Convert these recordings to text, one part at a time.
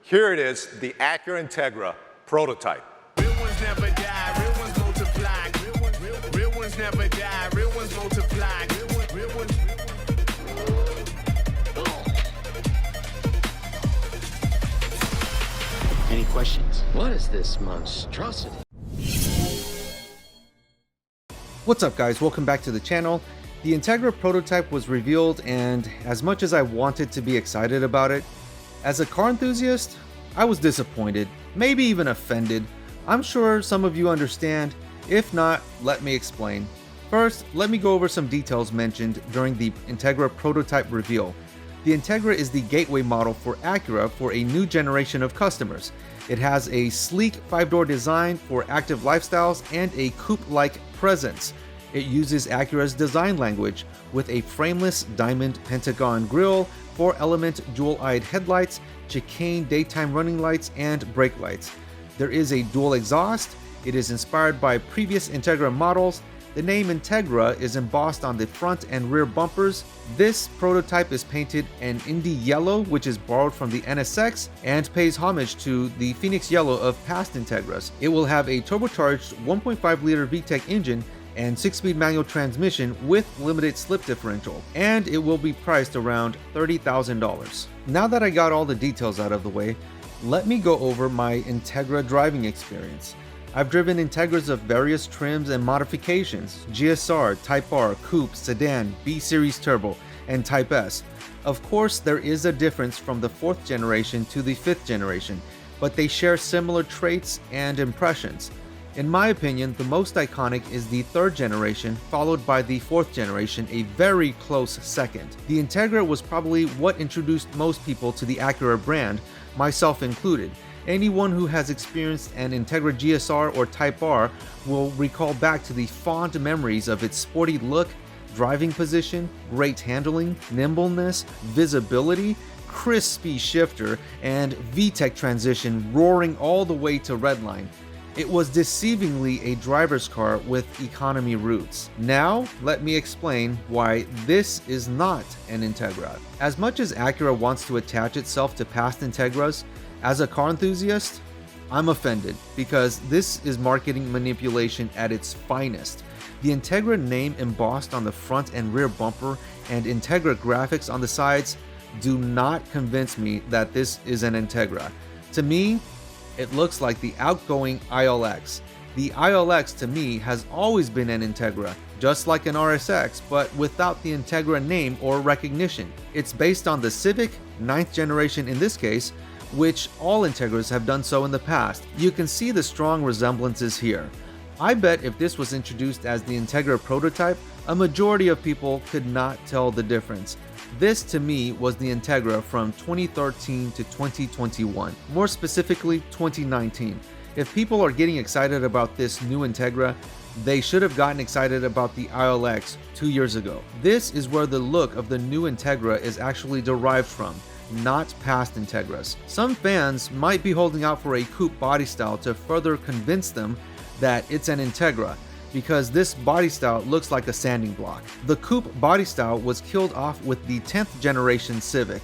Here it is, the Acura Integra Prototype. Real ones never die, real ones multiply. Real ones never die, real ones multiply. Real ones. Any questions? What is this monstrosity? What's up guys, welcome back to the channel. The Integra Prototype was revealed, and as much as I wanted to be excited about it, as a car enthusiast, I was disappointed, maybe even offended. I'm sure some of you understand. If not, let me explain. First, let me go over some details mentioned during the Integra Prototype reveal. The Integra is the gateway model for Acura for a new generation of customers. It has a sleek 5-door design for active lifestyles and a coupe-like presence. It uses Acura's design language with a frameless diamond pentagon grille, 4-element dual-eyed headlights, chicane daytime running lights, and brake lights. There is a dual exhaust. It is inspired by previous Integra models. The name Integra is embossed on the front and rear bumpers. This prototype is painted an Indy yellow, which is borrowed from the NSX and pays homage to the Phoenix yellow of past Integras. It will have a turbocharged 1.5-liter VTEC engine and 6-speed manual transmission with limited slip differential, and it will be priced around $30,000. Now that I got all the details out of the way, let me go over my Integra driving experience. I've driven Integras of various trims and modifications: GSR, Type R, Coupe, Sedan, B-Series Turbo, and Type S. Of course, there is a difference from the 4th generation to the 5th generation, but they share similar traits and impressions. In my opinion, the most iconic is the 3rd generation, followed by the 4th generation, a very close second. The Integra was probably what introduced most people to the Acura brand, myself included. Anyone who has experienced an Integra GSR or Type R will recall back to the fond memories of its sporty look, driving position, great handling, nimbleness, visibility, crispy shifter, and VTEC transition roaring all the way to redline. It was deceivingly a driver's car with economy roots. Now, let me explain why this is not an Integra. As much as Acura wants to attach itself to past Integras, as a car enthusiast, I'm offended because this is marketing manipulation at its finest. The Integra name embossed on the front and rear bumper and Integra graphics on the sides do not convince me that this is an Integra. To me, it looks like the outgoing ILX. The ILX to me has always been an Integra, just like an RSX, but without the Integra name or recognition. It's based on the Civic, 9th generation in this case, which all Integras have done so in the past. You can see the strong resemblances here. I bet if this was introduced as the Integra Prototype, a majority of people could not tell the difference. This to me was the Integra from 2013 to 2021, more specifically 2019. If people are getting excited about this new Integra, they should have gotten excited about the ILX 2 years ago. This is where the look of the new Integra is actually derived from, not past Integras. Some fans might be holding out for a coupe body style to further convince them that it's an Integra, because this body style looks like a sanding block. The coupe body style was killed off with the 10th generation Civic,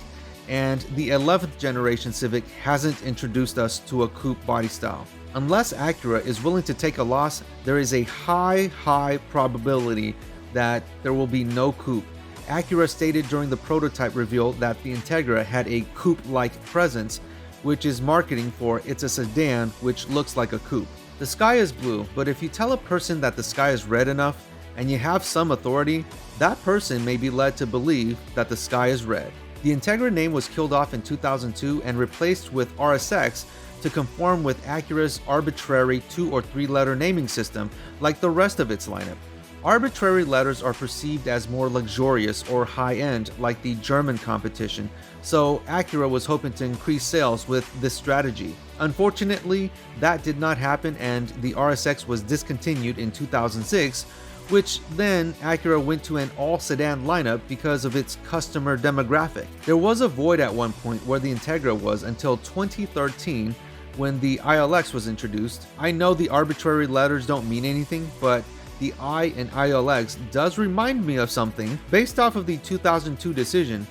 and the 11th generation Civic hasn't introduced us to a coupe body style. Unless Acura is willing to take a loss, there is a high probability that there will be no coupe. Acura stated during the prototype reveal that the Integra had a coupe-like presence, which is marketing for it's a sedan which looks like a coupe. The sky is blue, but if you tell a person that the sky is red enough and you have some authority, that person may be led to believe that the sky is red. The Integra name was killed off in 2002 and replaced with RSX to conform with Acura's arbitrary 2 or 3 letter naming system like the rest of its lineup. Arbitrary letters are perceived as more luxurious or high-end like the German competition, so Acura was hoping to increase sales with this strategy. Unfortunately, that did not happen and the RSX was discontinued in 2006, which then Acura went to an all-sedan lineup because of its customer demographic. There was a void at one point where the Integra was until 2013 when the ILX was introduced. I know the arbitrary letters don't mean anything, but the I in ILX does remind me of something. Based off of the 2002 decision,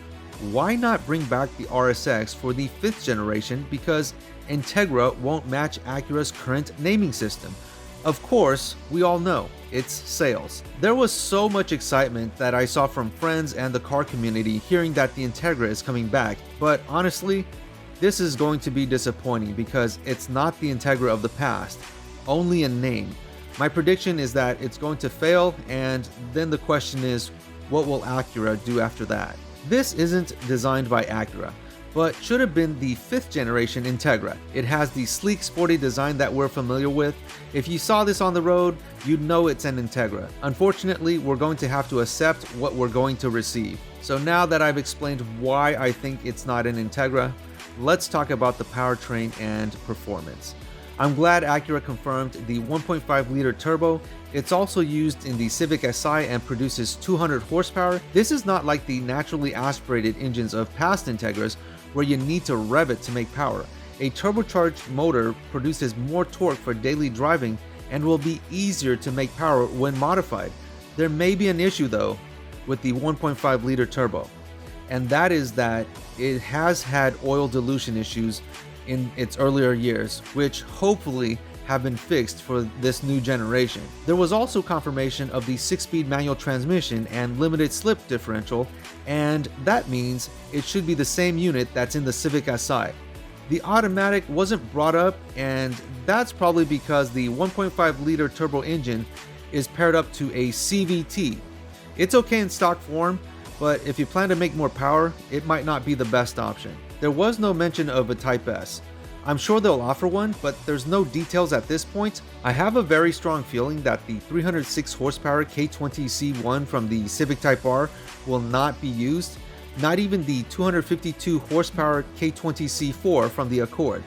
why not bring back the RSX for the 5th generation, because Integra won't match Acura's current naming system? Of course, we all know, it's sales. There was so much excitement that I saw from friends and the car community hearing that the Integra is coming back, but honestly, this is going to be disappointing because it's not the Integra of the past, only a name. My prediction is that it's going to fail, and then the question is, what will Acura do after that? This isn't designed by Acura, but should have been the 5th generation Integra. It has the sleek, sporty design that we're familiar with. If you saw this on the road, you'd know it's an Integra. Unfortunately, we're going to have to accept what we're going to receive. So now that I've explained why I think it's not an Integra, let's talk about the powertrain and performance. I'm glad Acura confirmed the 1.5-liter turbo. It's also used in the Civic Si and produces 200 horsepower. This is not like the naturally aspirated engines of past Integras, where you need to rev it to make power. A turbocharged motor produces more torque for daily driving and will be easier to make power when modified. There may be an issue though with the 1.5-liter turbo, and that is that it has had oil dilution issues in its earlier years, which hopefully have been fixed for this new generation. There was also confirmation of the 6-speed manual transmission and limited slip differential, and that means it should be the same unit that's in the Civic Si. The automatic wasn't brought up, and that's probably because the 1.5-liter turbo engine is paired up to a CVT. It's okay in stock form, but if you plan to make more power, it might not be the best option. There was no mention of a Type S. I'm sure they'll offer one, but there's no details at this point. I have a very strong feeling that the 306 horsepower K20C1 from the Civic Type R will not be used, not even the 252 horsepower K20C4 from the Accord.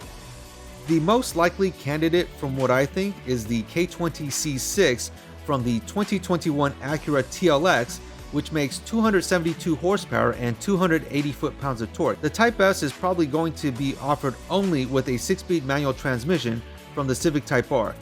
The most likely candidate from what I think is the K20C6 from the 2021 Acura TLX, which makes 272 horsepower and 280 foot-pounds of torque. The Type S is probably going to be offered only with a 6-speed manual transmission from the Civic Type R.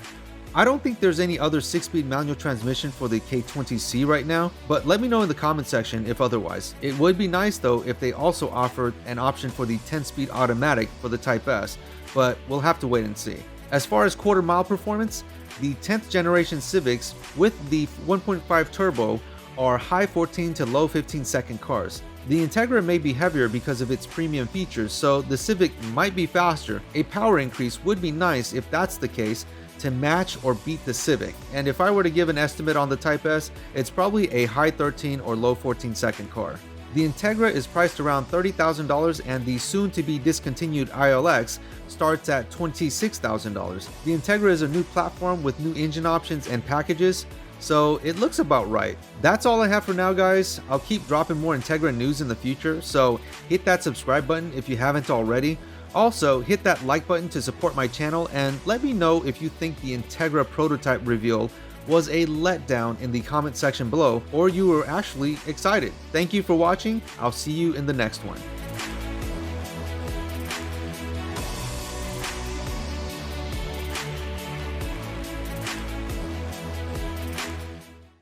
I don't think there's any other 6-speed manual transmission for the K20C right now, but let me know in the comment section if otherwise. It would be nice though if they also offered an option for the 10-speed automatic for the Type S, but we'll have to wait and see. As far as quarter-mile performance, the 10th generation Civics with the 1.5 turbo are high 14 to low 15 second cars. The Integra may be heavier because of its premium features, so the Civic might be faster. A power increase would be nice if that's the case, to match or beat the Civic. And if I were to give an estimate on the Type S, it's probably a high 13 or low 14 second car. The Integra is priced around $30,000, and the soon-to-be discontinued ILX starts at $26,000. The Integra is a new platform with new engine options and packages, so it looks about right. That's all I have for now, guys. I'll keep dropping more Integra news in the future, so hit that subscribe button if you haven't already. Also, hit that like button to support my channel, and let me know if you think the Integra Prototype Reveal was a letdown in the comment section below, or you were actually excited. Thank you for watching. I'll see you in the next one.